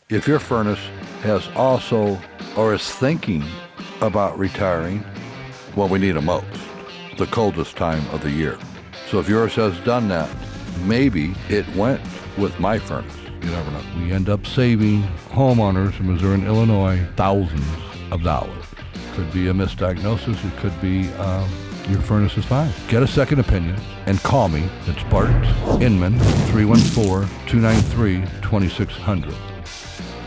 If your furnace has also or is thinking about retiring, well, we need them most, the coldest time of the year. So if yours has done that, maybe it went with my furnace. You never know. We end up saving homeowners in Missouri and Illinois thousands of dollars. Could be a misdiagnosis. It could be your furnace is fine. Get a second opinion and call me. It's Bart Inman, 314-293-2600.